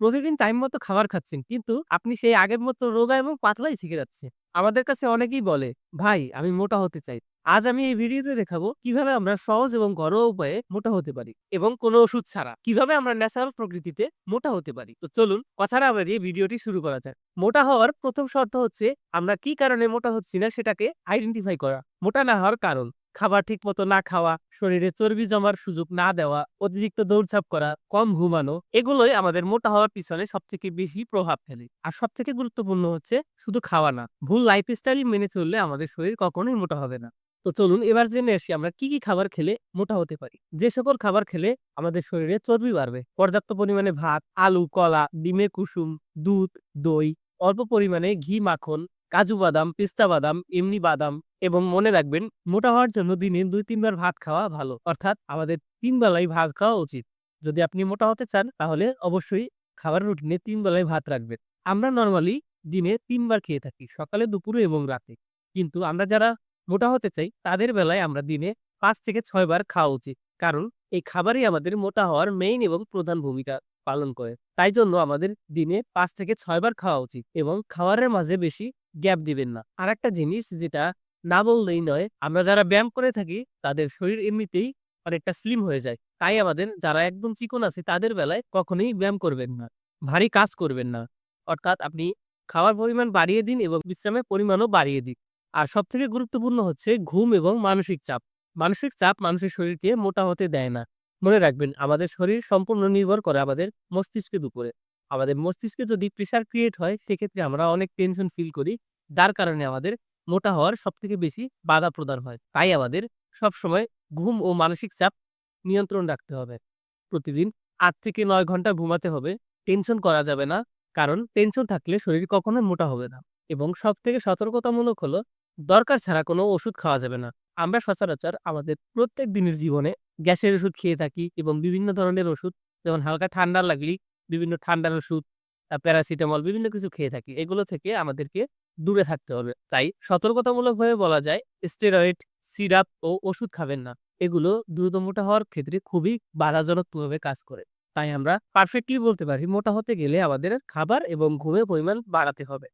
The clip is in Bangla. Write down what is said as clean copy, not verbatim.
প্রতিদিন টাইম মতো খাবার খাচ্ছেন, কিন্তু আপনি সেই আগের মতো রোগা এবং পাতলাই থেকে যাচ্ছেন। আমাদের কাছে অনেকেই বলে, "ভাই আমি মোটা হতে চাই।" আজ আমি এই ভিডিওতে দেখাবো কিভাবে আমরা সহজ এবং ঘরোয়া উপায়ে মোটা হতে পারি এবং কোনো ওষুধ ছাড়া কিভাবে আমরা ন্যাচারাল প্রকৃতিতে মোটা হতে পারি। তো চলুন কথা না বাড়িয়ে ভিডিওটি শুরু করা যাক। মোটা হওয়ার প্রথম শর্ত হচ্ছে আমরা কি কারণে মোটা হচ্ছি না সেটাকে আইডেন্টিফাই করা। মোটা না হওয়ার কারণ: খাবার ঠিকমতো না খাওয়া, শরীরে চর্বি জমার সুযোগ না দেওয়া, অতিরিক্ত দৌড়ঝাঁপ করা, কম ঘুমানো, এগুলোই আমাদের মোটা হওয়ার পিছনে সবথেকে বেশি প্রভাব ফেলে। আর সবথেকে গুরুত্বপূর্ণ হচ্ছে শুধু খাওয়া না, ভুল লাইফস্টাইল মেনে চললে আমাদের শরীর কখনোই মোটা হবে না। তো চলুন এবার জেনে আসি আমরা কি খাবার খেলে মোটা হতে পারি। যে সকল খাবার খেলে আমাদের শরীরে চর্বি বাড়বে: পর্যাপ্ত পরিমাণে ভাত, আলু, কলা, ডিমের কুসুম, দুধ, দই, অল্প পরিমাণে ঘি, মাখন, কাজু বাদাম, পেস্তা বাদাম, এমনি বাদাম। এবং মনে রাখবেন, মোটা হওয়ার জন্য দিনে ২-৩ বার ভাত খাওয়া ভালো। অর্থাৎ আমাদের ৩ বেলাই ভাত খাওয়া উচিত। যদি আপনি মোটা হতে চান তাহলে অবশ্যই খাবারের রুটিনে ৩ বেলায় ভাত রাখবেন। আমরা নরমালি দিনে ৩ বার খেয়ে থাকি, সকালে, দুপুরে এবং রাতে। কিন্তু আমরা যারা মোটা হতে চাই তাদের বেলায় আমরা দিনে ৫ থেকে ৬ বার খাওয়া উচিত। কারণ এই খাবারই আমাদের মোটা হওয়ার মেইন এবং প্রধান ভূমিকা পালন করে। তাই জন্য আমাদের দিনে ৫ থেকে ৬ বার খাওয়া উচিত এবং খাবারের মাঝে বেশি গ্যাপ দিবেন না। আরেকটা জিনিস যেটা না বললেই নয়, আমরা যারা ব্যায়াম করে থাকি তাদের শরীর এমনিতেই অনেকটা স্লিম হয়ে যায়। তাই আমাদের যারা একদম চিকন আছে তাদের বেলায় কখনোই ব্যায়াম করবেন না। ভারী কাজ করবেন না। অর্থাৎ আপনি খাওয়ার পরিমাণ বাড়িয়ে দিন এবং বিশ্রামের পরিমাণও বাড়িয়ে দিন। আর সবথেকে গুরুত্বপূর্ণ হচ্ছে ঘুম এবং মানসিক চাপ। মানসিক চাপ মানুষের শরীরকে মোটা হতে দেয় না। মনে রাখবেন, আমাদের শরীর সম্পূর্ণ নির্ভর করে আমাদের মস্তিষ্কের উপরে। আমাদের মস্তিষ্কে যদি প্রেশার ক্রিয়েট হয় সেক্ষেত্রে আমরা অনেক টেনশন ফিল করি। যার কারণে আমাদের মোটা হওয়ার সবথেকে বেশি বাধা প্রদান হয়। তাই আমাদের সবসময় ঘুম ও মানসিক চাপ নিয়ন্ত্রণ রাখতে হবে। প্রতিদিন ৮ থেকে ৯ ঘন্টা ঘুমাতে হবে। টেনশন করা যাবে না। কারণ টেনশন থাকলে শরীর কখনোই মোটা হবে না। এবং সবথেকে সতর্কতামূলক হলো, দরকার ছাড়া কোনো ওষুধ খাওয়া যাবে না। আমরা সচরাচর আমাদের প্রত্যেক দিনের জীবনে গ্যাসের ওষুধ খেয়ে থাকি এবং বিভিন্ন ধরনের ওষুধ, যেমন হালকা ঠান্ডা লাগলেই বিভিন্ন ঠান্ডার ওষুধ, প্যারাসিটামল, বিভিন্ন কিছু খেয়ে থাকি। এগুলো থেকে আমাদেরকে দূরে থাকতে হবে। তাই সতর্কতামূলকভাবে বলা যায়, স্টেরয়েড, সিরাপ ও ওষুধ খাবেন না। এগুলো দ্রুত মোটা হওয়ার ক্ষেত্রে খুবই বাধাজনক প্রভাবে কাজ করে। তাই আমরা পারফেক্টলি বলতে পারি মোটা হতে গেলে আমাদের খাবার এবং ঘুমের পরিমাণ বাড়াতে হবে।